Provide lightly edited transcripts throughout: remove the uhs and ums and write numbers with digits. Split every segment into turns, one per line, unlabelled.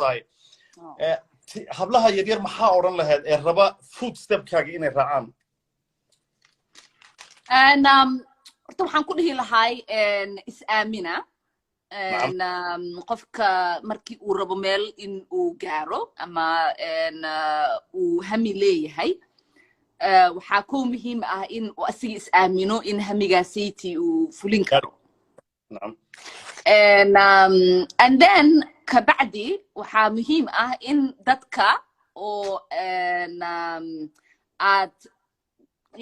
tahay hablaha yaryar maxaa oran lahayd ee raba footstep-kaaga inay raacaan
horta waxaan ku dhihi lahay is-aamina qofka markii uu rabo meel in uu gaaro ama uu hami leeyahay waxaa koo muhiim ah in uu asiga is-aamino in hamigaasaytii uu fulin karo and then kabacdi waxaa muhiim ah in dadka oo aad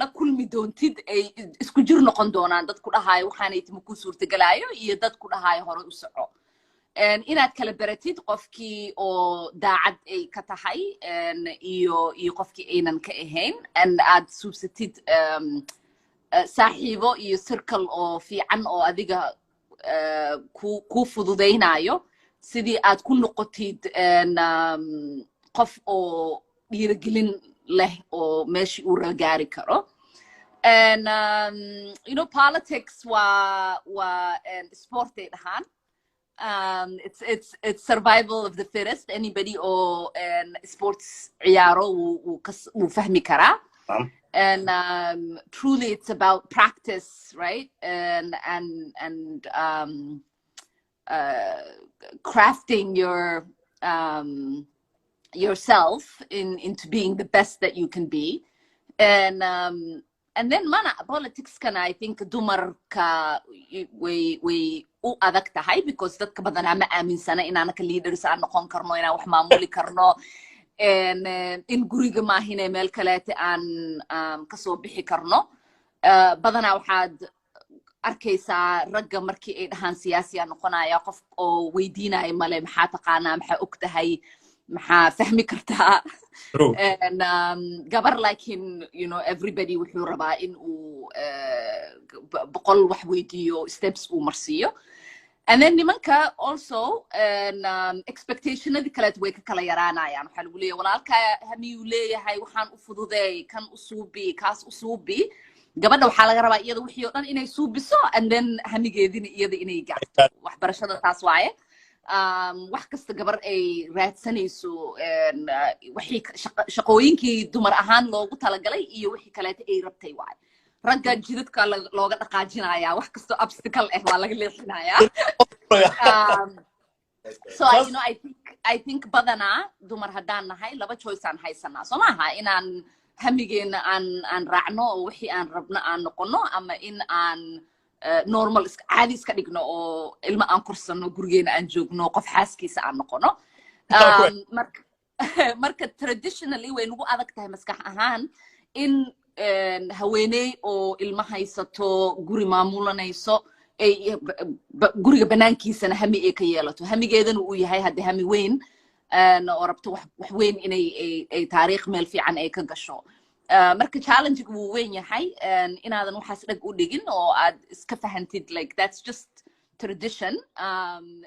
la kulmi doontid ay isku jir noqon doonaan dadku dhahayo waxaanay timo ku suurtagalaayo iyo dadku dhahayo hore u soco inaad kala baratid qofkii oo daacad ay ka tahay iyo qofkii aynan ka ahayn aad suubsatid saaxiibo iyo circle oo fiican oo adiga ku fududaynayo sidii aad ku noqotid qof oo dhiirigelin leh oo meeshii uu raba gaari karo you know politics waa sport ay dhahaan it's survival of the fittest anybody or sports ciyaaro wuu fahmi karaa and truly it's about practice right and crafting yourself into being the best that you can be and then mana politics can I think dumarka way u adag tahay because dadka badanaa ma aaminsana inaana ka leaders aan noqon karno inaan wax maamuli karno in guriga maahine meel kaleete aan kasoo bixi karno badanaa waxaad arkaysaa ragga markii ay dhahaan siyaasiya noqonaya qof oo weydiinaya male maxaa taqaanaa maxaa og tahay maxaa fahmi kartaa gabar laakiin you know everybody wuxuu rabaa in uu boqol wax weydiiyo steps uu marsiiyo and then nimanka also expectationadii kaleet way ka kala yaraanayaan waxaa lagu leeyahay walaalkaa hamiyuu leeyahay waxaan u fududeey kan u suubi kaas u suubi gabadha waxaa laga rabaa iyada wixii oo dhan inay suubiso and then hamigeedina iyada inay gaarto waxbarashada taas waaye wax kasta gabar ay raadsanayso wixii shaqooyinkii dumar ahaan loogu talagalay iyo wixii kaleeta ay rabtay waaye ragga jidadka looga dhaqaajinaya wax kastoo obstacle ah waa laga leexinaya so you know I think badanaa dumar haddaan nahay laba choice aan haysanaa soo maaha inaan hamigeena aan raacno oo wixii aan rabno aan noqono ama in aan normal caadi iska dhigno oo ilmo aan korsano gurigeena aan joogno qof xaaskiisa aan noqono marka traditionally way nagu adag tahay maskax ahaan in haweeney oo ilmo haysato guri maamulanayso ay guriga banaankiisana hami ay ka yeelato hamigeedana uu yahay hadda hami weyn oo rabto wax weyn inay taariikh meel fiican ay ka gasho marka challenge wuu weyn yahay inaadan waxaas dhag u dhigin oo aad iska fahantid like that's just tradition and